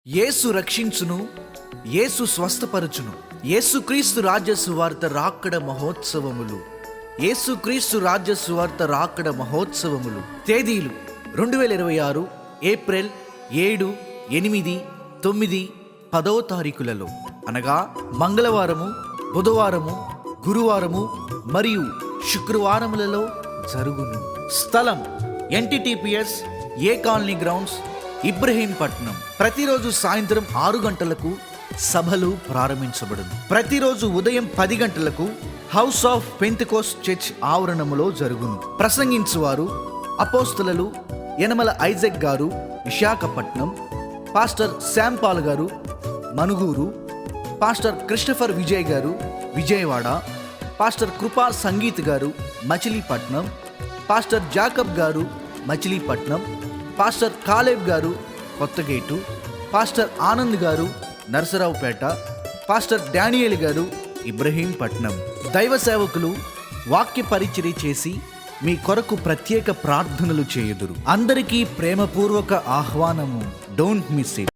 యేసు రక్షించును, యేసు స్వస్థపరచును. యేసుక్రీస్తు రాజ్య సువార్త రాకడ మహోత్సవములు. యేసుక్రీస్తు రాజ్య సువార్త రాకడ మహోత్సవములు. తేదీలు 2026 ఏప్రిల్ 7, 8, 9, 10వ తారీఖులలో, అనగా మంగళవారము, బుధవారము, గురువారము మరియు శుక్రవారములలో జరుగును. స్థలం NTTPS ఏ కాలనీ గ్రౌండ్స్, ఇబ్రహీంపట్నం. ప్రతిరోజు సాయంత్రం 6 గంటలకు సభలు ప్రారంభించబడును. ప్రతిరోజు ఉదయం 10 గంటలకు హౌస్ ఆఫ్ పెంతెకోస్ట్ చర్చ్ ఆవరణములో జరుగును. ప్రసంగించువారు అపోస్తలులు యనమల ఐజక్ గారు, విశాఖపట్నం; పాస్టర్ శామ్ పాల్ గారు, మనుగూరు; పాస్టర్ క్రిస్టఫర్ విజయ్ గారు, విజయవాడ; పాస్టర్ కృపా సంగీత్ గారు, మచిలీపట్నం; పాస్టర్ జాకబ్ గారు, మచిలీపట్నం; పాస్టర్ కాలేబ్ గారు, కొత్తగేటు; పాస్టర్ ఆనంద్ గారు, నరసరావుపేట; పాస్టర్ డానియేల్ గారు, ఇబ్రహీంపట్నం. దైవ సేవకులు వాక్య పరిచర్య చేసి మీ కొరకు ప్రత్యేక ప్రార్థనలు చేయుదురు. అందరికీ ప్రేమపూర్వక ఆహ్వానము. Don't miss it.